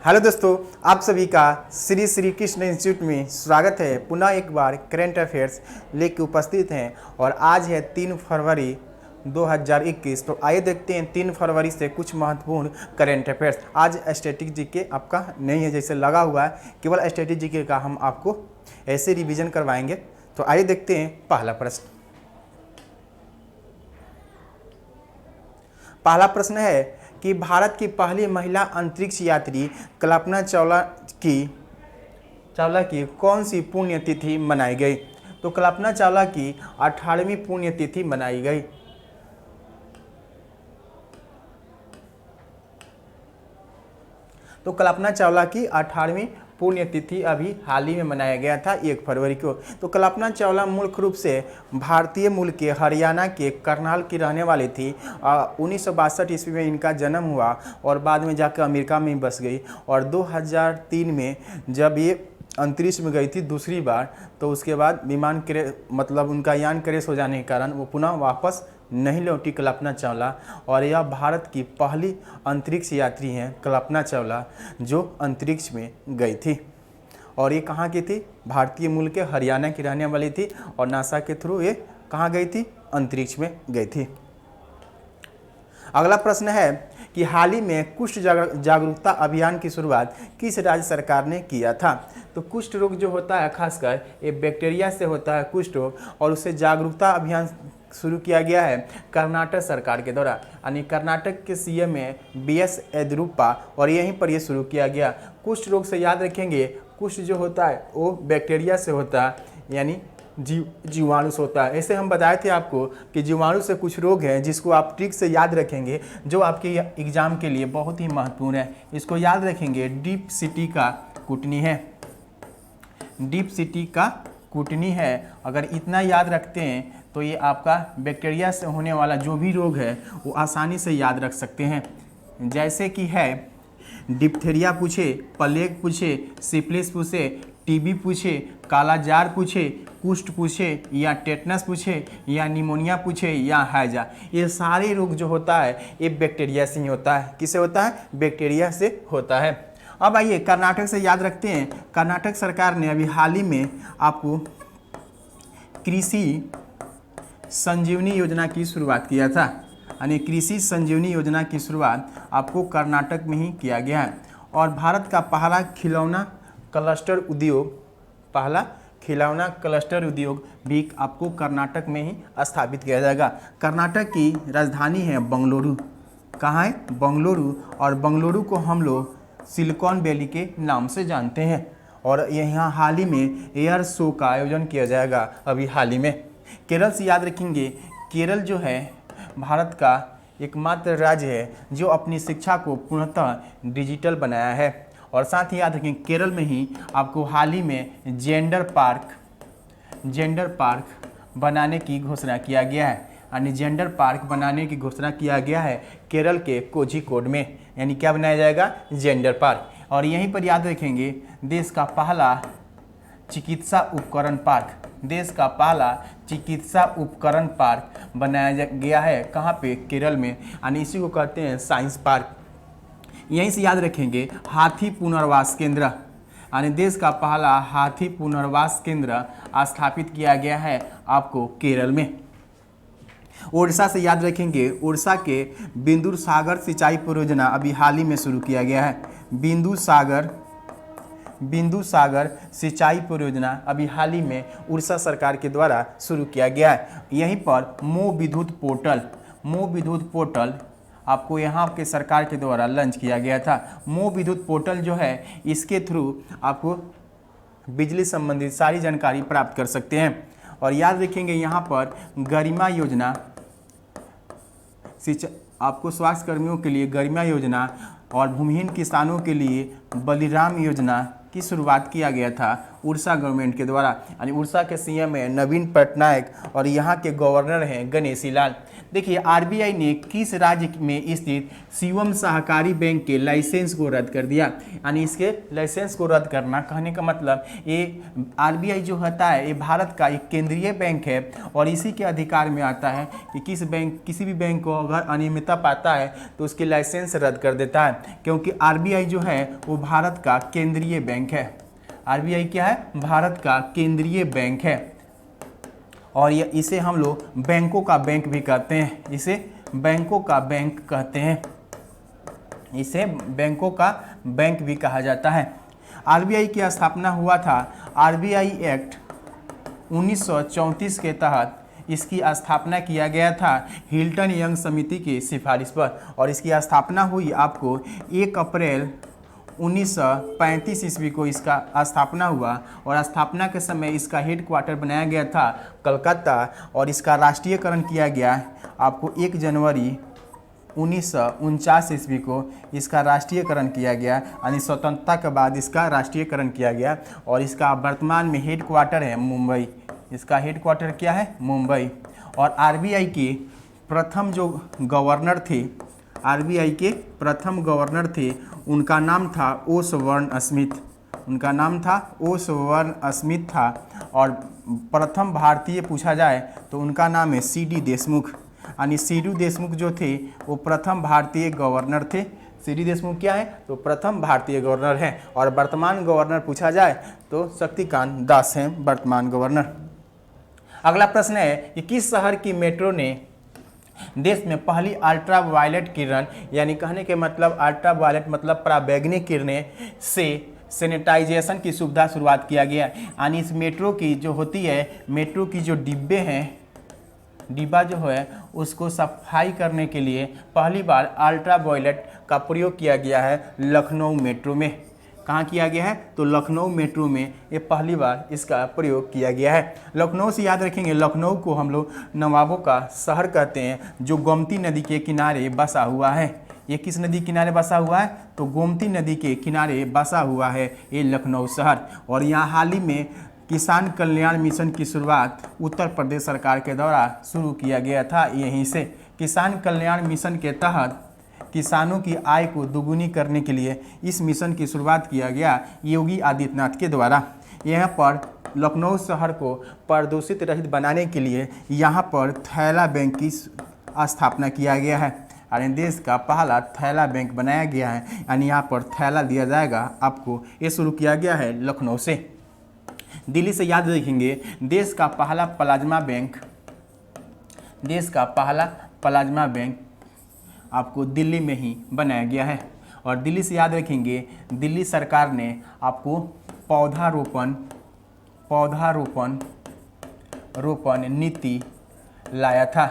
Hello दोस्तों, आप सभी का श्री श्री कृष्ण इंस्टीट्यूट में स्वागत है। पुनः एक बार करेंट अफेयर्स लेके उपस्थित हैं और आज है 3 फरवरी 2021। तो आइए देखते हैं 3 फरवरी से कुछ महत्वपूर्ण करेंट अफेयर्स। आज स्टैटिक जीके आपका नहीं है जैसे लगा हुआ है, केवल स्टैटिक जीके का हम आपको ऐसे रिवीजन करवाएंगे। तो आइए देखते हैं पहला प्रश्न। पहला प्रश्न है कि भारत की पहली महिला अंतरिक्ष यात्री कल्पना चावला की कौन सी पुण्यतिथि मनाई गई। तो कल्पना चावला की 18वीं पुण्यतिथि मनाई गई। तो कल्पना चावला की 18वीं पुण्यतिथि अभी हाल ही में मनाया गया था 1 फरवरी को। तो कल्पना चावला मुख्य रूप से भारतीय मूल के हरियाणा के करनाल की रहने वाली थी। 1962 ईस्वी में इनका जन्म हुआ और बाद में जाकर अमेरिका में बस गई। और 2003 में जब ये अंतरिक्ष में गई थी दूसरी बार, तो उसके बाद विमान मतलब उनका यान क्रैश हो जाने के कारण वो पुनः वापस नहीं लौटी कल्पना चावला। और यह भारत की पहली अंतरिक्ष यात्री हैं कल्पना चावला जो अंतरिक्ष में गई थी। और ये कहाँ की थी? भारतीय मूल के हरियाणा की रहने वाली थी और नासा के थ्रू ये कहाँ गई थी? अंतरिक्ष में गई थी। अगला प्रश्न है कि हाल ही में कुष्ठ जागरूकता अभियान की शुरुआत किस राज्य सरकार ने किया था। तो कुष्ठ रोग जो होता है खासकर ये बैक्टीरिया से होता है कुष्ठ रोग, और उससे जागरूकता अभियान शुरू किया गया है कर्नाटक सरकार के द्वारा। यानी कर्नाटक के सीएम है BS येदियुरप्पा और यहीं पर ये शुरू किया गया। कुष्ठ रोग से याद रखेंगे, कुष्ठ जो होता है वो बैक्टीरिया से होता है, यानी जीवाणु से होता है। ऐसे हम बताए थे आपको कि जीवाणु से कुछ रोग हैं जिसको आप ट्रिक से याद रखेंगे, जो आपके एग्जाम के लिए बहुत ही महत्वपूर्ण है। इसको याद रखेंगे, डीप सिटी का कुटनी है, डीप सिटी का कुटनी है। अगर इतना याद रखते हैं तो ये आपका बैक्टीरिया से होने वाला जो भी रोग है वो आसानी से याद रख सकते हैं। जैसे कि है डिप्थेरिया पूछे, प्लेग पूछे, सिफिलिस पूछे, टीबी पूछे, कालाजार पूछे, कुष्ठ पूछे, या टेटनस पूछे, या निमोनिया पूछे, या हैजा, ये सारे रोग जो होता है ये बैक्टीरिया से ही होता है। किससे होता है? बैक्टीरिया से होता है। अब आइए कर्नाटक से याद रखते हैं। कर्नाटक सरकार ने अभी हाल ही में आपको कृषि संजीवनी योजना की शुरुआत किया था। यानी कृषि संजीवनी योजना की शुरुआत आपको कर्नाटक में ही किया गया है। और भारत का पहला खिलौना क्लस्टर उद्योग भी आपको कर्नाटक में ही स्थापित किया जाएगा। कर्नाटक की राजधानी है बेंगलुरु। कहाँ है? बेंगलुरु। और बेंगलुरु को हम लोग सिलिकॉन वैली के नाम से जानते हैं। और यहाँ हाल ही में एयर शो का आयोजन किया जाएगा अभी हाल ही में। केरल से याद रखेंगे, केरल जो है भारत का एकमात्र राज्य है जो अपनी शिक्षा को पूर्णतः डिजिटल बनाया है। और साथ ही याद रखें केरल में ही आपको हाल ही में जेंडर पार्क बनाने की घोषणा किया गया है। यानी जेंडर पार्क बनाने की घोषणा किया गया है केरल के कोझिकोड में। यानी क्या बनाया जाएगा? Gender park. और यहीं पर याद रखेंगे देश का पहला चिकित्सा उपकरण पार्क बनाया गया है। कहाँ पे? केरल में। यानी इसी को कहते हैं साइंस पार्क। यहीं से याद रखेंगे हाथी पुनर्वास केंद्र, यानी देश का पहला हाथी पुनर्वास केंद्र स्थापित किया गया है आपको केरल में। उड़ीसा से याद रखेंगे, उड़ीसा के बिंदु सागर सिंचाई परियोजना अभी हाल ही में शुरू किया गया है। बिंदु सागर सिंचाई परियोजना अभी हाल ही में उड़ीसा सरकार के द्वारा शुरू किया गया है। यहीं पर मो विद्युत पोर्टल आपको यहाँ के सरकार के द्वारा लॉन्च किया गया था। मो विद्युत पोर्टल जो है इसके थ्रू आपको बिजली संबंधित सारी जानकारी प्राप्त कर सकते हैं। और याद रखेंगे यहाँ पर गरिमा योजना, आपको स्वास्थ्य कर्मियों के लिए गरिमा योजना और भूमिहीन किसानों के लिए बलिराम योजना की शुरुआत किया गया था उड़ीसा गवर्नमेंट के द्वारा। यानी उड़ीसा के सीएम है नवीन पटनायक और यहाँ के गवर्नर हैं गणेशी लाल। देखिए आरबीआई ने किस राज्य में स्थित शिवम सहकारी बैंक के लाइसेंस को रद्द कर दिया। यानी इसके लाइसेंस को रद्द करना, कहने का मतलब ये आरबीआई जो होता है ये भारत का एक केंद्रीय बैंक है और इसी के अधिकार में आता है कि किसी भी बैंक को अगर अनियमितता पाता है तो उसके लाइसेंस रद्द कर देता है, क्योंकि आरबीआई जो है वो भारत का केंद्रीय बैंक है। आरबीआई क्या है? भारत का केंद्रीय बैंक है और ये इसे हम लोग बैंकों का बैंक भी कहते हैं। इसे बैंकों का बैंक कहते हैं, इसे बैंकों का बैंक भी कहा जाता है। आरबीआई की स्थापना हुआ था आरबीआई एक्ट 1934 के तहत इसकी स्थापना किया गया था हिल्टन यंग समिति की सिफारिश पर और इसकी स्थापना हुई आपको 1 अप्रैल 1935 ईस्वी को इसका स्थापना हुआ और स्थापना के समय इसका हेडक्वार्टर बनाया गया था कलकत्ता और इसका राष्ट्रीयकरण किया गया आपको 1 जनवरी 1949 ईस्वी को इसका राष्ट्रीयकरण किया गया। यानी स्वतंत्रता के बाद इसका राष्ट्रीयकरण किया गया और इसका वर्तमान में हेडक्वार्टर है मुंबई। इसका हेडक्वार्टर क्या है? मुंबई। और आरबीआई के प्रथम जो गवर्नर थे, आरबीआई के प्रथम गवर्नर थे, उनका नाम था ओसबर्न स्मिथ। उनका नाम था ओसबर्न स्मिथ था और प्रथम भारतीय पूछा जाए तो उनका नाम है सीडी देशमुख। यानी सीडी देशमुख जो थे वो प्रथम भारतीय गवर्नर थे। सीडी देशमुख क्या है? तो प्रथम भारतीय गवर्नर हैं और वर्तमान गवर्नर पूछा जाए तो शक्तिकांत दास हैं वर्तमान गवर्नर। अगला प्रश्न है कि किस शहर की मेट्रो ने देश में पहली अल्ट्रा वायलेट किरण, यानी कहने के मतलब अल्ट्रा वायलेट मतलब पराबैंगनी किरणें से सैनिटाइजेशन की सुविधा शुरुआत किया गया। यानी इस मेट्रो की जो होती है, मेट्रो की जो डिब्बे हैं, डिब्बा जो है उसको सफाई करने के लिए पहली बार अल्ट्रा वायलेट का प्रयोग किया गया है लखनऊ मेट्रो में। कहाँ किया गया है? तो लखनऊ मेट्रो में ये पहली बार इसका प्रयोग किया गया है। लखनऊ से याद रखेंगे, लखनऊ को हम लोग नवाबों का शहर कहते हैं जो गोमती नदी के किनारे बसा हुआ है। ये किस नदी किनारे बसा हुआ है? तो गोमती नदी के किनारे बसा हुआ है ये लखनऊ शहर। और यहाँ हाल ही में किसान कल्याण मिशन की शुरुआत उत्तर प्रदेश सरकार के द्वारा शुरू किया गया था। यहीं से किसान कल्याण मिशन के तहत किसानों की आय को दोगुनी करने के लिए इस मिशन की शुरुआत किया गया योगी आदित्यनाथ के द्वारा। यहाँ पर लखनऊ शहर को प्रदूषित रहित बनाने के लिए यहाँ पर थैला बैंक की स्थापना किया गया है। यानी देश का पहला थैला बैंक बनाया गया है। यानी यहाँ पर थैला दिया जाएगा आपको, ये शुरू किया गया है लखनऊ से। दिल्ली से याद रखेंगे, देश का पहला प्लाज्मा बैंक, देश का पहला प्लाज्मा बैंक आपको दिल्ली में ही बनाया गया है। और दिल्ली से याद रखेंगे, दिल्ली सरकार ने आपको पौधारोपण नीति लाया था।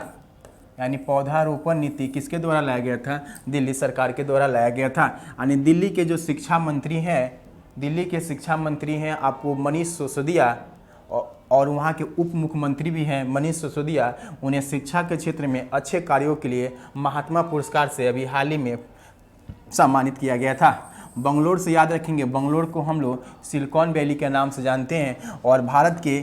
यानी पौधारोपण नीति किसके द्वारा लाया गया था? दिल्ली सरकार के द्वारा लाया गया था। यानी दिल्ली के जो शिक्षा मंत्री हैं, दिल्ली के शिक्षा मंत्री हैं आपको मनीष सिसोदिया और वहाँ के उप मुख्यमंत्री भी हैं मनीष सिसोदिया। उन्हें शिक्षा के क्षेत्र में अच्छे कार्यों के लिए महात्मा पुरस्कार से अभी हाल ही में सम्मानित किया गया था। बंगलोर से याद रखेंगे, बंगलोर को हम लोग सिलिकॉन वैली के नाम से जानते हैं और भारत के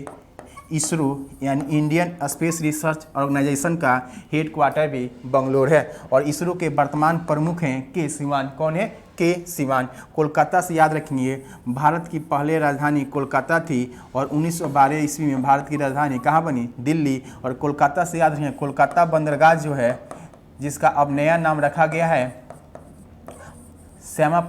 इसरो यानी इंडियन स्पेस रिसर्च ऑर्गेनाइजेशन का हेडक्वार्टर भी बंगलोर है। और इसरो के वर्तमान प्रमुख हैं के सिवान। कौन है? के सिवान। कोलकाता से याद रखेंगे, भारत की पहले राजधानी कोलकाता थी और 1912 ईस्वी में भारत की राजधानी कहाँ बनी? दिल्ली। और कोलकाता से याद रखेंगे, कोलकाता बंदरगाह जो है जिसका अब नया नाम रखा गया है श्यामा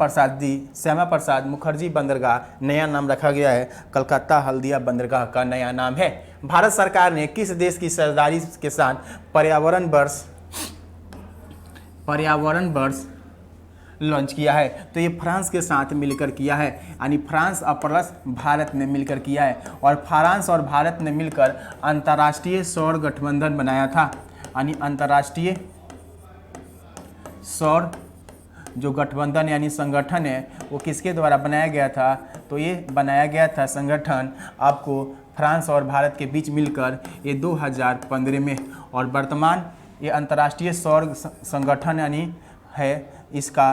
प्रसाद मुखर्जी बंदरगाह, नया नाम रखा गया है कलकत्ता हल्दिया बंदरगाह का नया नाम है। भारत सरकार ने किस देश की साझेदारी के साथ पर्यावरण वर्ष लॉन्च किया है? तो ये फ्रांस के साथ मिलकर किया है। यानी फ्रांस और प्लस भारत ने मिलकर किया है और फ्रांस और भारत ने मिलकर अंतर्राष्ट्रीय सौर गठबंधन बनाया था। यानी अंतर्राष्ट्रीय सौर जो गठबंधन यानी संगठन है वो किसके द्वारा बनाया गया था? तो ये बनाया गया था संगठन आपको फ्रांस और भारत के बीच मिलकर ये 2015 में। और वर्तमान ये अंतर्राष्ट्रीय सौर संगठन यानी है इसका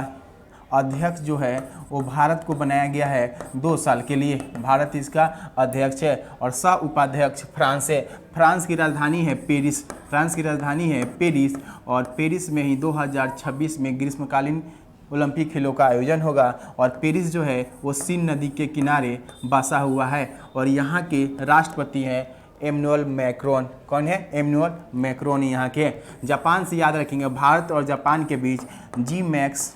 अध्यक्ष जो है वो भारत को बनाया गया है 2 साल के लिए। भारत इसका अध्यक्ष है और सह उपाध्यक्ष फ्रांस है। फ्रांस की राजधानी है पेरिस। फ्रांस की राजधानी है पेरिस और पेरिस में ही 2026 में ग्रीष्मकालीन ओलंपिक खेलों का आयोजन होगा। और पेरिस जो है वो सीन नदी के किनारे बसा हुआ है और यहाँ के राष्ट्रपति हैं एमनुअल मैक्रोन। कौन है? एमनुअल मैक्रोन यहाँ के। जापान से याद रखेंगे, भारत और जापान के बीच जी-मैक्स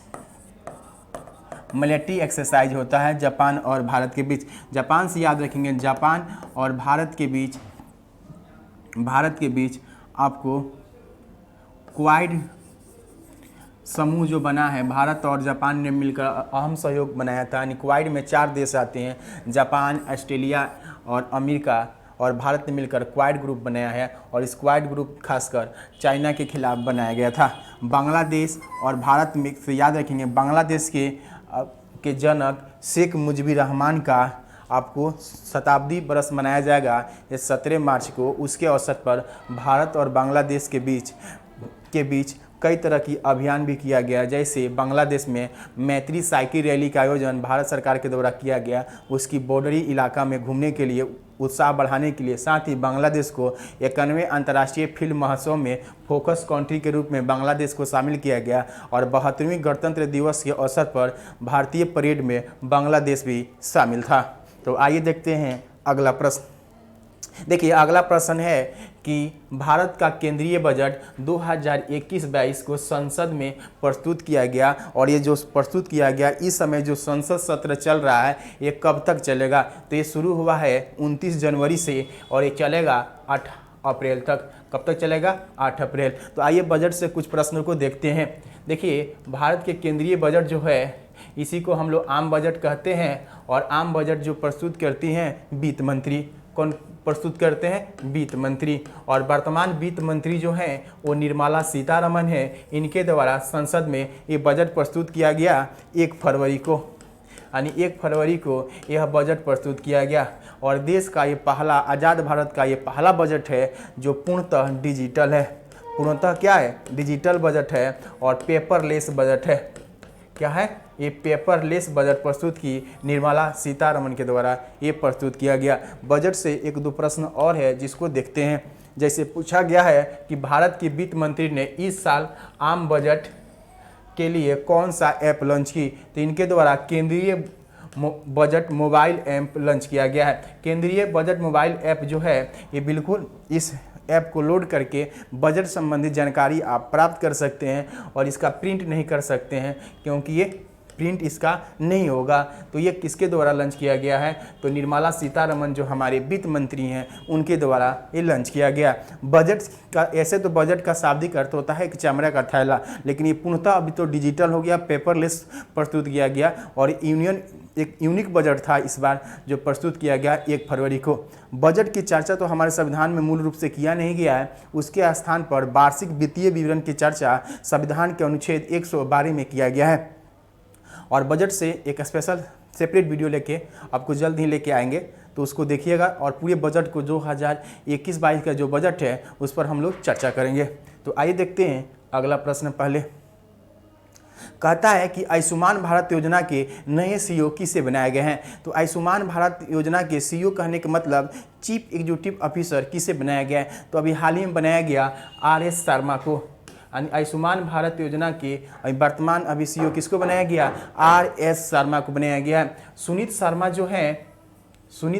मिलिट्री एक्सरसाइज होता है जापान और भारत के बीच। जापान से याद रखेंगे, जापान और भारत के बीच आपको क्वाड समूह जो बना है, भारत और जापान ने मिलकर अहम सहयोग बनाया था। यानी क्वाड में 4 देश आते हैं, जापान, ऑस्ट्रेलिया और अमेरिका, और भारत ने मिलकर क्वाड ग्रुप बनाया है। और इस क्वाड ग्रुप खासकर चाइना के खिलाफ बनाया गया था। बांग्लादेश और भारत में से याद रखेंगे, बांग्लादेश के जनक शेख मुजीबुर रहमान का आपको शताब्दी बरस मनाया जाएगा इस 17 मार्च को। उसके अवसर पर भारत और बांग्लादेश के बीच कई तरह की अभियान भी किया गया। जैसे बांग्लादेश में मैत्री साइकिल रैली का आयोजन भारत सरकार के द्वारा किया गया, उसकी बॉर्डरी इलाका में घूमने के लिए उत्साह बढ़ाने के लिए। साथ ही बांग्लादेश को 91वें अंतर्राष्ट्रीय फिल्म महोत्सव में फोकस कंट्री के रूप में बांग्लादेश को शामिल किया गया। और 72वें गणतंत्र दिवस के अवसर पर भारतीय परेड में बांग्लादेश भी शामिल था। तो आइए देखते हैं अगला प्रश्न। देखिए अगला प्रश्न है कि भारत का केंद्रीय बजट 2021-22 को संसद में प्रस्तुत किया गया। और ये जो प्रस्तुत किया गया, इस समय जो संसद सत्र चल रहा है ये कब तक चलेगा? तो ये शुरू हुआ है 29 जनवरी से और ये चलेगा 8 अप्रैल तक। कब तक चलेगा? 8 अप्रैल। तो आइए बजट से कुछ प्रश्नों को देखते हैं। देखिए भारत के केंद्रीय बजट जो है इसी को हम लोग आम बजट कहते हैं। और आम बजट जो प्रस्तुत करती हैं वित्त मंत्री। कौन प्रस्तुत करते हैं? वित्त मंत्री। और वर्तमान वित्त मंत्री जो हैं वो निर्मला सीतारमण है। इनके द्वारा संसद में ये बजट प्रस्तुत किया गया 1 फरवरी को। यानी 1 फरवरी को यह बजट प्रस्तुत किया गया। और देश का ये पहला, आज़ाद भारत का ये पहला बजट है जो पूर्णतः डिजिटल है। पूर्णतः क्या है? डिजिटल बजट है और पेपरलेस बजट है। क्या है? ये पेपरलेस बजट प्रस्तुत की निर्मला सीतारमण के द्वारा ये प्रस्तुत किया गया। बजट से 1-2 प्रश्न और है जिसको देखते हैं। जैसे पूछा गया है कि भारत के वित्त मंत्री ने इस साल आम बजट के लिए कौन सा ऐप लॉन्च की? तो इनके द्वारा केंद्रीय बजट मोबाइल ऐप लॉन्च किया गया है। केंद्रीय बजट मोबाइल ऐप जो है ये बिल्कुल इस ऐप को लोड करके बजट संबंधी जानकारी आप प्राप्त कर सकते हैं और इसका प्रिंट नहीं कर सकते हैं क्योंकि ये प्रिंट इसका नहीं होगा। तो ये किसके द्वारा लॉन्च किया गया है? तो निर्मला सीतारमण जो हमारे वित्त मंत्री हैं उनके द्वारा ये लॉन्च किया गया। बजट का, ऐसे तो बजट का शाब्दिक अर्थ होता है कि चमड़ा का थैला, लेकिन ये पूर्णतः अभी तो डिजिटल हो गया, पेपरलेस प्रस्तुत किया गया। और एक यूनिक बजट था इस बार जो प्रस्तुत किया गया 1 फरवरी को। बजट की चर्चा तो हमारे संविधान में मूल रूप से किया नहीं गया है, उसके स्थान पर वार्षिक वित्तीय विवरण की चर्चा संविधान के अनुच्छेद 112 में किया गया है। और बजट से एक स्पेशल सेपरेट वीडियो लेके आपको जल्द ही लेके आएंगे, तो उसको देखिएगा। और पूरे बजट को 2021-22 का जो बजट है उस पर हम लोग चर्चा करेंगे। तो आइए देखते हैं अगला प्रश्न। पहले कहता है कि आयुष्मान भारत योजना के नए सीईओ किसे बनाए गए हैं? तो आयुष्मान भारत योजना के सीईओ कहने का मतलब चीफ एग्जीक्यूटिव ऑफिसर किसे बनाया गया है? तो अभी हाल ही में बनाया गया RS शर्मा को। आयुष्मान भारत योजना के वर्तमान अभी सीईओ किसको बनाया गया? RS शर्मा को बनाया गया। सुनीत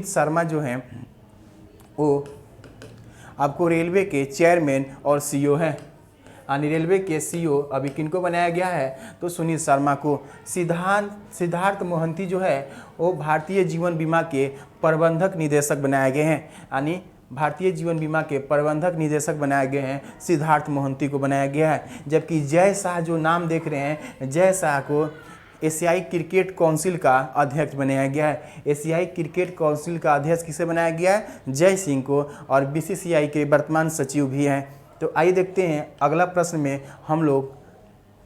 शर्मा जो हैं वो आपको रेलवे के चेयरमैन और सीईओ हैं। यानी रेलवे के सीईओ अभी किनको बनाया गया है? तो सुनीत शर्मा को। सिद्धार्थ मोहंती जो है वो भारतीय जीवन बीमा के प्रबंधक निदेशक बनाए गए हैं। यानी भारतीय जीवन बीमा के प्रबंधक निदेशक बनाए गए हैं, सिद्धार्थ मोहंती को बनाया गया है। जबकि जय शाह जो नाम देख रहे हैं, जय शाह को एशियाई क्रिकेट काउंसिल का अध्यक्ष बनाया गया है। एशियाई क्रिकेट काउंसिल का अध्यक्ष किसे बनाया गया है? जय सिंह को। और BCCI के वर्तमान सचिव भी हैं। तो आइए देखते हैं अगला प्रश्न में हम लोग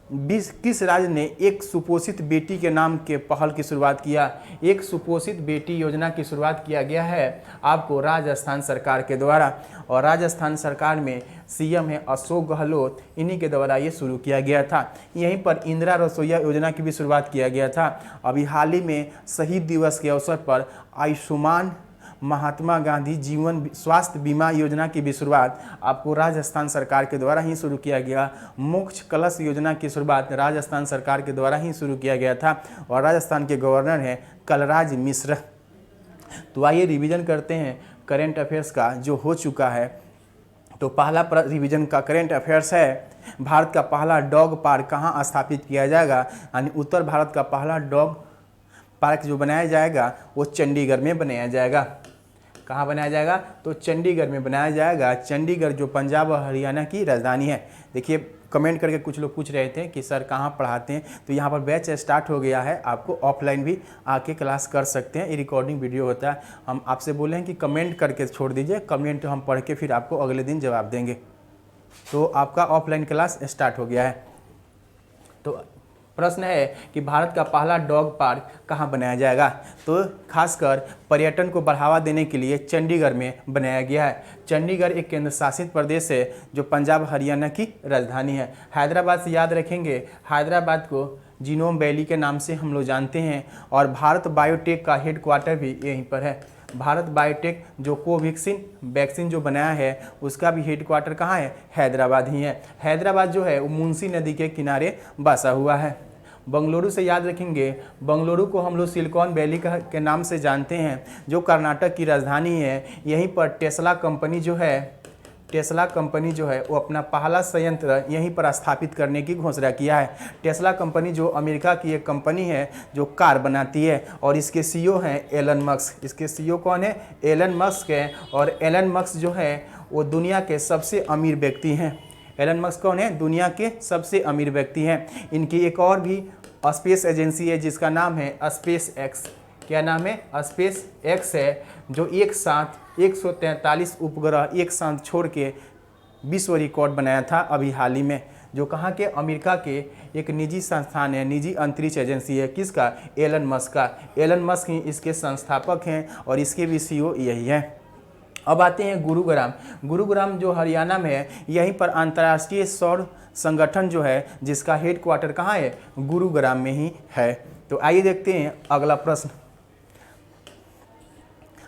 किस राज्य ने एक सुपोषित बेटी के नाम के पहल की शुरुआत किया? एक सुपोषित बेटी योजना की शुरुआत किया गया है आपको राजस्थान सरकार के द्वारा, और राजस्थान सरकार में सीएम है अशोक गहलोत, इन्हीं के द्वारा ये शुरू किया गया था। यहीं पर इंदिरा रसोईया योजना की भी शुरुआत किया गया था। अभी हाल ही में शहीद दिवस के अवसर पर आयुष्मान महात्मा गांधी जीवन स्वास्थ्य बीमा योजना की भी शुरुआत आपको राजस्थान सरकार के द्वारा ही शुरू किया गया। मोक्ष कलश योजना की शुरुआत राजस्थान सरकार के द्वारा ही शुरू किया गया था, और राजस्थान के गवर्नर हैं कलराज मिश्र। तो आइए रिवीजन करते हैं करेंट अफेयर्स का जो हो चुका है। तो पहला रिवीजन का करेंट अफेयर्स है, भारत का पहला डॉग पार्क कहाँ स्थापित किया जाएगा? यानी उत्तर भारत का पहला डॉग पार्क जो बनाया जाएगा वो चंडीगढ़ में बनाया जाएगा। कहाँ बनाया जाएगा? तो चंडीगढ़ में बनाया जाएगा। चंडीगढ़ जो पंजाब और हरियाणा की राजधानी है। देखिए कमेंट करके कुछ लोग पूछ रहे थे कि सर कहाँ पढ़ाते हैं, तो यहाँ पर बैच स्टार्ट हो गया है, आपको ऑफलाइन भी आके क्लास कर सकते हैं। ये रिकॉर्डिंग वीडियो होता है। हम आपसे बोले हैं कि कमेंट करके छोड़ दीजिए, कमेंट हम पढ़ के फिर आपको अगले दिन जवाब देंगे। तो आपका ऑफलाइन क्लास स्टार्ट हो गया है। तो प्रश्न है कि भारत का पहला डॉग पार्क कहाँ बनाया जाएगा? तो खासकर पर्यटन को बढ़ावा देने के लिए चंडीगढ़ में बनाया गया है। चंडीगढ़ एक केंद्र शासित प्रदेश है जो पंजाब हरियाणा की राजधानी है। हैदराबाद से याद रखेंगे, हैदराबाद को जीनोम वैली के नाम से हम लोग जानते हैं, और भारत बायोटेक का हेडक्वार्टर भी यहीं पर है। भारत बायोटेक जो कोवैक्सीन वैक्सीन जो बनाया है उसका भी हेडक्वार्टर कहाँ है? हैदराबाद ही है। हैदराबाद जो है वो मुंशी नदी के किनारे बसा हुआ है। बंगलुरु से याद रखेंगे, बंगलुरु को हम लोग सिलिकॉन वैली के नाम से जानते हैं, जो कर्नाटक की राजधानी है। यहीं पर टेस्ला कंपनी जो है वो अपना पहला संयंत्र यहीं पर स्थापित करने की घोषणा किया है। टेस्ला कंपनी जो अमेरिका की एक कंपनी है जो कार बनाती है, और इसके सीईओ हैं एलन मस्क। इसके सीईओ कौन है? एलन मस्क है। और एलन मस्क जो है वो दुनिया के सबसे अमीर व्यक्ति हैं। एलन मस्क कौन है? दुनिया के सबसे अमीर व्यक्ति हैं। इनकी एक और भी स्पेस एजेंसी है जिसका नाम है स्पेस एक्स। क्या नाम है? स्पेस एक्स है, जो एक साथ 143 उपग्रह एक साथ छोड़ के विश्व रिकॉर्ड बनाया था अभी हाल ही में, जो कहाँ के? अमेरिका के एक निजी संस्थान है, निजी अंतरिक्ष एजेंसी है। किसका? एलन मस्क का। एलन मस्क ही इसके संस्थापक हैं और इसके भी सीईओ यही है। अब आते हैं गुरुग्राम। गुरुग्राम जो हरियाणा में है, यहीं पर अंतर्राष्ट्रीय सौर संगठन जो है जिसका हेडक्वार्टर कहाँ है? गुरुग्राम में ही है। तो आइए देखते हैं अगला प्रश्न।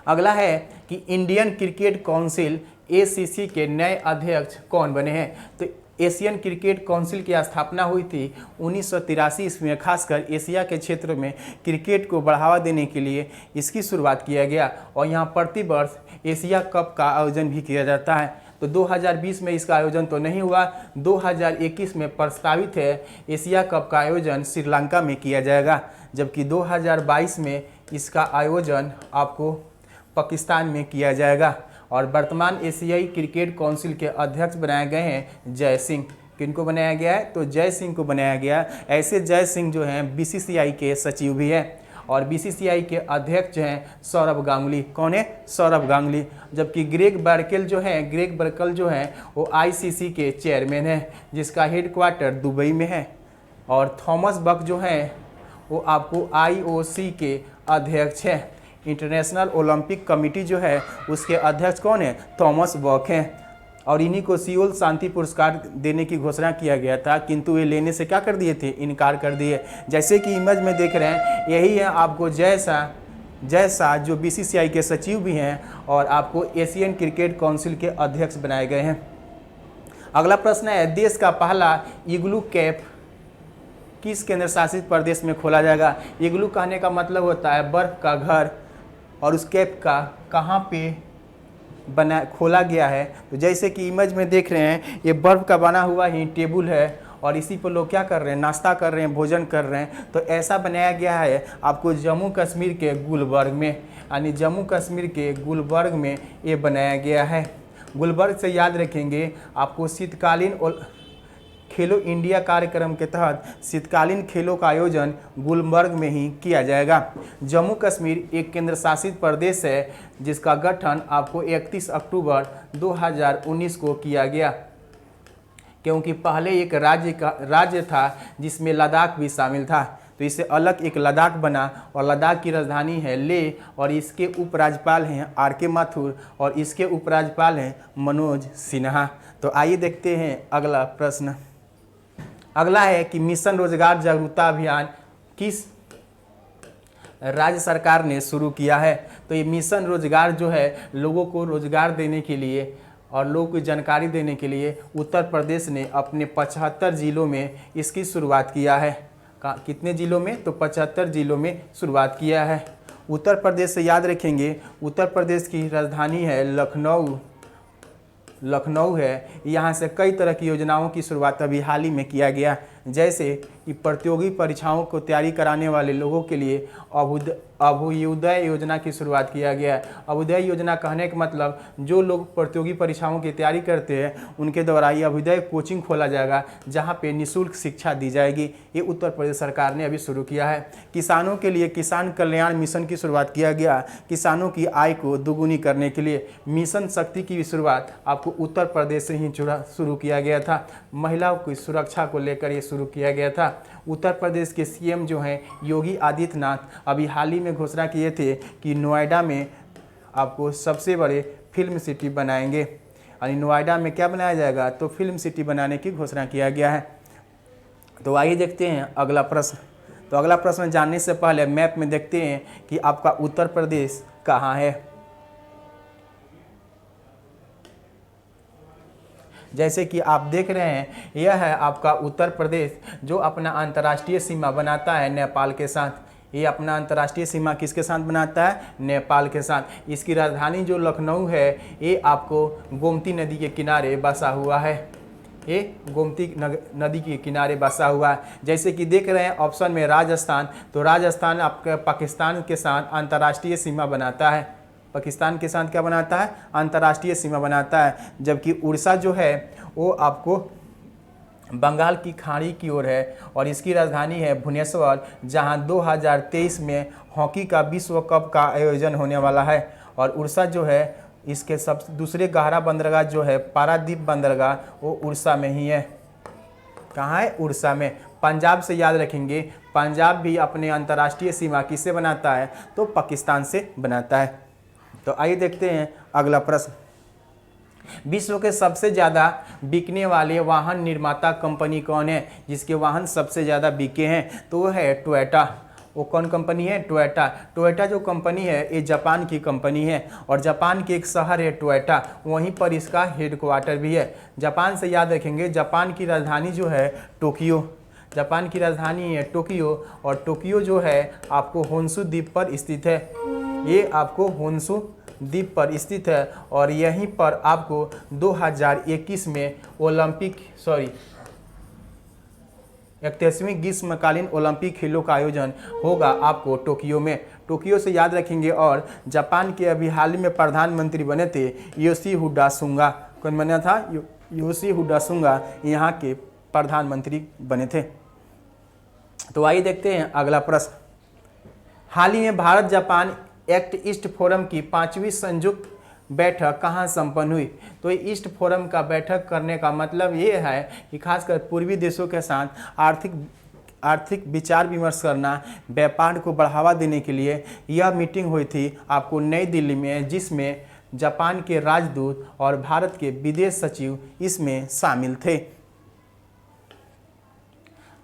अगला है कि इंडियन क्रिकेट काउंसिल एसीसी के नए अध्यक्ष कौन बने हैं? तो एशियन क्रिकेट काउंसिल की स्थापना हुई थी 1983 ईस्वी में। खासकर एशिया के क्षेत्र में क्रिकेट को बढ़ावा देने के लिए इसकी शुरुआत किया गया, और यहाँ प्रतिवर्ष एशिया कप का आयोजन भी किया जाता है। तो 2020 में इसका आयोजन तो नहीं हुआ, 2021 में प्रस्तावित है एशिया कप का आयोजन श्रीलंका में किया जाएगा, जबकि 2022 में इसका आयोजन आपको पाकिस्तान में किया जाएगा। और वर्तमान एशियाई क्रिकेट काउंसिल के अध्यक्ष बनाए गए हैं जय सिंह। किनको बनाया गया है? तो जय सिंह को बनाया गया। ऐसे जय सिंह जो हैं बीसीसीआई के सचिव भी हैं, और बीसीसीआई के अध्यक्ष हैं सौरभ गांगुली। कौन है? सौरभ गांगुली। जबकि ग्रेग बर्केल जो हैं वो आईसीसी के चेयरमैन हैं, जिसका हेडक्वार्टर दुबई में है। और थॉमस बक जो हैं वो आपको आईओसी के अध्यक्ष हैं। इंटरनेशनल ओलंपिक कमेटी जो है उसके अध्यक्ष कौन है? थॉमस बक हैं। और इन्हीं को सियोल शांति पुरस्कार देने की घोषणा किया गया था, किंतु ये लेने से क्या कर दिए थे? इनकार कर दिए। जैसे कि इमेज में देख रहे हैं, यही है आपको जय शाह जो बीसीसीआई के सचिव भी हैं और आपको एशियन क्रिकेट काउंसिल के अध्यक्ष बनाए गए हैं। अगला प्रश्न है, देश का पहला इग्लू कैंप किस केंद्र शासित प्रदेश में खोला जाएगा? इग्लू कहने का मतलब होता है बर्फ का घर, और उस कैंप का कहाँ पे खोला गया है? तो जैसे कि इमेज में देख रहे हैं, ये बर्फ का बना हुआ ही टेबल है, और इसी पर लोग क्या कर रहे हैं? नाश्ता कर रहे हैं, भोजन कर रहे हैं। तो ऐसा बनाया गया है आपको जम्मू कश्मीर के गुलबर्ग में, यानी जम्मू कश्मीर के गुलबर्ग में ये बनाया गया है। गुलबर्ग से याद रखेंगे आपको शीतकालीन खेलो इंडिया कार्यक्रम के तहत शीतकालीन खेलों का आयोजन गुलबर्ग में ही किया जाएगा। जम्मू कश्मीर एक केंद्र शासित प्रदेश है जिसका गठन आपको 31 अक्टूबर 2019 को किया गया। क्योंकि पहले एक राज्य था जिसमें लद्दाख भी शामिल था, तो इससे अलग एक लद्दाख बना और लद्दाख की राजधानी है लेह और इसके उपराज्यपाल हैं आर.के. माथुर और इसके उपराज्यपाल हैं मनोज सिन्हा। तो आइए देखते हैं अगला प्रश्न। अगला है कि मिशन रोजगार जागरूकता अभियान किस राज्य सरकार ने शुरू किया है। तो ये मिशन रोजगार जो है लोगों को रोजगार देने के लिए और लोगों को जानकारी देने के लिए उत्तर प्रदेश ने अपने 75 जिलों में इसकी शुरुआत किया है। कितने जिलों में? तो 75 जिलों में शुरुआत किया है। उत्तर प्रदेश से याद रखेंगे, उत्तर प्रदेश की राजधानी है लखनऊ है। यहाँ से कई तरह की योजनाओं की शुरुआत अभी हाल ही में किया गया, जैसे कि प्रतियोगी परीक्षाओं को तैयारी कराने वाले लोगों के लिए अभ्युदय योजना की शुरुआत किया गया है। अभ्युदय योजना कहने का मतलब जो लोग प्रतियोगी परीक्षाओं की तैयारी करते हैं उनके द्वारा ये अभ्युदय कोचिंग खोला जाएगा, जहां पे निःशुल्क शिक्षा दी जाएगी। ये उत्तर प्रदेश सरकार ने अभी शुरू किया है। किसानों के लिए किसान कल्याण मिशन की शुरुआत किया गया, किसानों की आय को दोगुनी करने के लिए। मिशन शक्ति की शुरुआत आपको उत्तर प्रदेश से ही शुरू किया गया था। महिलाओं की सुरक्षा को लेकर ये शुरू किया गया था। उत्तर प्रदेश के सीएम जो हैं योगी आदित्यनाथ अभी हाल ही में घोषणा किए थे कि नोएडा में आपको सबसे बड़े फिल्म सिटी बनाएंगे। यानी नोएडा में क्या बनाया जाएगा? तो फिल्म सिटी बनाने की घोषणा किया गया है। तो आइए देखते हैं अगला प्रश्न। तो अगला प्रश्न जानने से पहले मैप में देखते हैं कि आपका उत्तर प्रदेश कहाँ है। जैसे कि आप देख रहे हैं यह है आपका उत्तर प्रदेश, जो अपना अंतर्राष्ट्रीय सीमा बनाता है नेपाल के साथ। ये अपना अंतर्राष्ट्रीय सीमा किसके साथ बनाता है? नेपाल के साथ। इसकी राजधानी जो लखनऊ है ये आपको गोमती नदी के किनारे बसा हुआ है। ये गोमती नदी के किनारे बसा हुआ है। जैसे कि देख रहे हैं ऑप्शन में राजस्थान, तो राजस्थान आपके पाकिस्तान के साथ अंतर्राष्ट्रीय सीमा बनाता है। पाकिस्तान के साथ क्या बनाता है? अंतर्राष्ट्रीय सीमा बनाता है। जबकि उड़ीसा जो है वो आपको बंगाल की खाड़ी की ओर है और इसकी राजधानी है भुवनेश्वर, जहां 2023 में हॉकी का विश्व कप का आयोजन होने वाला है। और उड़ीसा जो है इसके सब दूसरे गहरा बंदरगाह जो है पारादीप बंदरगाह, वो उड़ीसा में ही है। कहाँ है? उड़ीसा में। पंजाब से याद रखेंगे, पंजाब भी अपने अंतर्राष्ट्रीय सीमा किससे बनाता है? तो पाकिस्तान से बनाता है। तो आइए देखते हैं अगला प्रश्न। विश्व के सबसे ज़्यादा बिकने वाले वाहन निर्माता कंपनी कौन है, जिसके वाहन सबसे ज़्यादा बिके हैं? तो वो है टोयोटा। वो कौन कंपनी है? टोयोटा। टोयोटा जो कंपनी है ये जापान की कंपनी है और जापान के एक शहर है टोयोटा, वहीं पर इसका हेडक्वार्टर भी है। जापान से याद रखेंगे, जापान की राजधानी जो है टोक्यो। जापान की राजधानी है टोक्यो और टोक्यो जो है आपको होन्शु द्वीप पर स्थित है। ये आपको होन्शु द्वीप पर स्थित है और यहीं पर आपको 2021 में 31वीं ग्रीष्मकालीन ओलंपिक खेलों का आयोजन होगा आपको टोक्यो में। टोक्यो से याद रखेंगे। और जापान के अभी हाल ही में प्रधानमंत्री बने थे योशिहिडे सुगा। कौन बना था? योशिहिडे सुगा यहाँ के प्रधानमंत्री बने थे। तो आइए देखते हैं अगला प्रश्न। हाल ही में Bharat Japan act east forum की 5वीं संयुक्त बैठक कहाँ संपन्न हुई? तो ईस्ट फोरम का बैठक करने का मतलब ये है कि खासकर पूर्वी देशों के साथ आर्थिक विचार विमर्श करना, व्यापार को बढ़ावा देने के लिए यह मीटिंग हुई थी आपको नई दिल्ली में, जिसमें जापान के राजदूत और भारत के विदेश सचिव इसमें शामिल थे।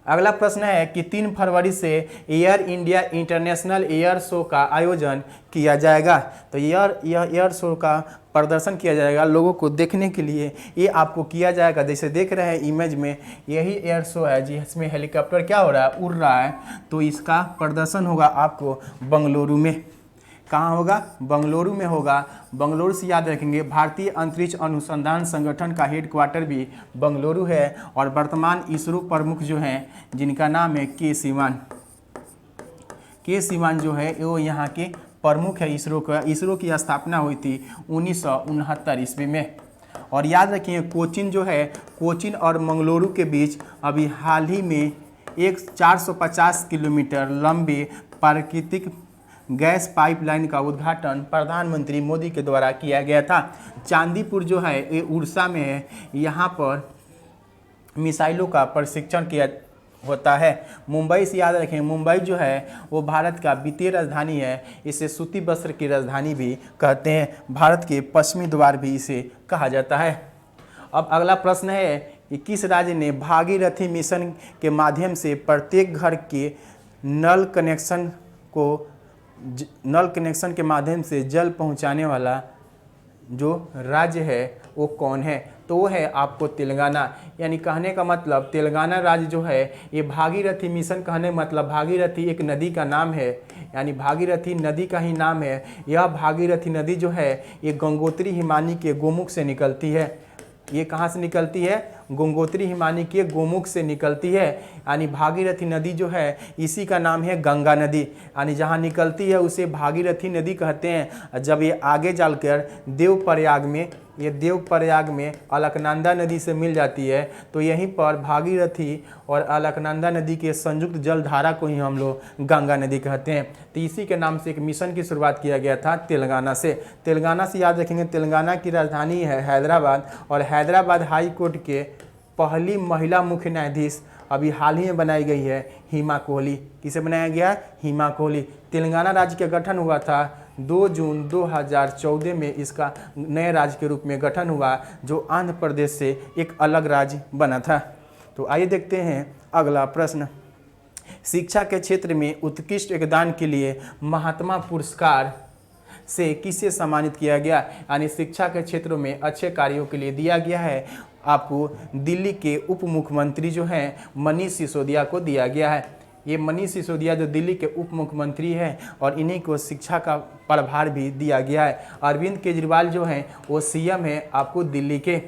अगला प्रश्न है कि 3 फरवरी से air India international air show का आयोजन किया जाएगा। तो एयर शो का प्रदर्शन किया जाएगा लोगों को देखने के लिए। ये आपको किया जाएगा, जैसे देख रहे हैं इमेज में, यही एयर शो है जिसमें हेलीकॉप्टर क्या हो रहा है? उड़ रहा है। तो इसका प्रदर्शन होगा आपको बेंगलुरु में। कहाँ होगा? बेंगलुरु में होगा। बेंगलुरु से याद रखेंगे, भारतीय अंतरिक्ष अनुसंधान संगठन का हेडक्वार्टर भी बेंगलुरु है और वर्तमान इसरो प्रमुख जो हैं जिनका नाम है के सिवान जो है वो यहाँ के प्रमुख है इसरो का। इसरो की स्थापना हुई थी 1969 ईस्वी में। और याद रखिए कोचीन जो है, कोचीन और मंगलुरु के बीच अभी हाल ही में एक 450 किलोमीटर लंबे प्राकृतिक गैस पाइपलाइन का उद्घाटन प्रधानमंत्री मोदी के द्वारा किया गया था। चांदीपुर जो है ये उड़ीसा में है। यहाँ पर मिसाइलों का प्रशिक्षण किया होता है। मुंबई से याद रखें, मुंबई जो है वो भारत का वित्तीय राजधानी है। इसे सूती वस्त्र की राजधानी भी कहते हैं। भारत के पश्चिमी द्वार भी इसे कहा जाता है। अब अगला प्रश्न है कि किस राज्य ने भागीरथी मिशन के माध्यम से प्रत्येक घर के नल कनेक्शन के माध्यम से जल पहुंचाने वाला जो राज्य है वो कौन है? तो वो है आपको तेलंगाना। यानी कहने का मतलब तेलंगाना राज्य जो है ये भागीरथी मिशन, कहने का मतलब भागीरथी एक नदी का नाम है, यानी भागीरथी नदी का ही नाम है। यह भागीरथी नदी जो है ये गंगोत्री हिमानी के गोमुख से निकलती है। ये कहाँ से निकलती है? गंगोत्री हिमानी के गोमुख से निकलती है। यानी भागीरथी नदी जो है इसी का नाम है गंगा नदी। यानी जहाँ निकलती है उसे भागीरथी नदी कहते हैं। जब ये आगे चलकर देवप्रयाग में अलकनंदा नदी से मिल जाती है तो यहीं पर भागीरथी और अलकनंदा नदी के संयुक्त जलधारा को ही हम लोग गंगा नदी कहते हैं। तो इसी के नाम से एक मिशन की शुरुआत किया गया था तेलंगाना से। तेलंगाना से याद रखेंगे, तेलंगाना की राजधानी है हैदराबाद, और हैदराबाद हाई कोर्ट के पहली महिला मुख्य न्यायाधीश अभी हाल ही में बनाई गई है हिमा कोहली। किसे बनाया गया? हिमा कोहली। तेलंगाना राज्य का गठन हुआ था 2 जून 2014 में। इसका नए राज्य के रूप में गठन हुआ जो आंध्र प्रदेश से एक अलग राज्य बना था। तो आइए देखते हैं अगला प्रश्न। शिक्षा के क्षेत्र में उत्कृष्ट योगदान के लिए महात्मा पुरस्कार से किसे सम्मानित किया गया? यानी शिक्षा के क्षेत्रों में अच्छे कार्यों के लिए दिया गया है आपको दिल्ली के उप मुख्यमंत्री जो हैं मनीष सिसोदिया को दिया गया है। ये मनीष सिसोदिया जो दिल्ली के उप मुख्यमंत्री हैं और इन्हीं को शिक्षा का प्रभार भी दिया गया है। अरविंद केजरीवाल जो हैं वो सीएम हैं आपको दिल्ली के,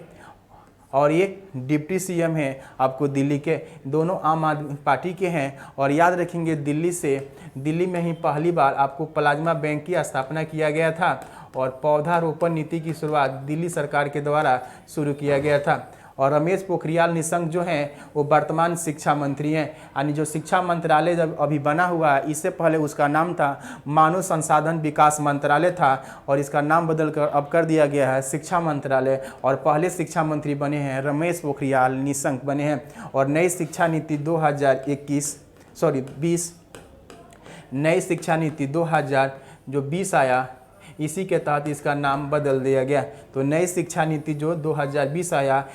और ये डिप्टी सीएम हैं आपको दिल्ली के। दोनों आम आदमी पार्टी के हैं। और याद रखेंगे दिल्ली में ही पहली बार आपको प्लाज्मा बैंक की स्थापना किया गया था और पौधारोपण नीति की शुरुआत दिल्ली सरकार के द्वारा शुरू किया गया था। और रमेश पोखरियाल निशंक जो हैं वो वर्तमान शिक्षा मंत्री हैं। यानी जो शिक्षा मंत्रालय जब अभी बना हुआ है, इससे पहले उसका नाम था मानव संसाधन विकास मंत्रालय था और इसका नाम बदलकर अब कर दिया गया है शिक्षा मंत्रालय। और पहले शिक्षा मंत्री बने हैं रमेश पोखरियाल निशंक बने हैं। और नई शिक्षा नीति 20 नई शिक्षा नीति 2020 आया, इसी के तहत इसका नाम बदल दिया गया। तो नई शिक्षा नीति जो 2020 आया,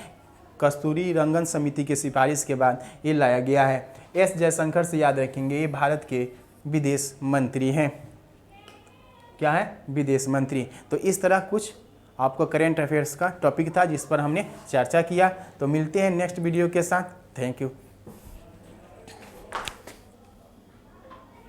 कस्तूरी रंगन समिति की सिफारिश के बाद ये लाया गया है। एस जयशंकर से याद रखेंगे, ये भारत के विदेश मंत्री हैं। क्या है? विदेश मंत्री। तो इस तरह कुछ आपको करेंट अफेयर्स का टॉपिक था जिस पर हमने चर्चा किया। तो मिलते हैं नेक्स्ट वीडियो के साथ। Thank you.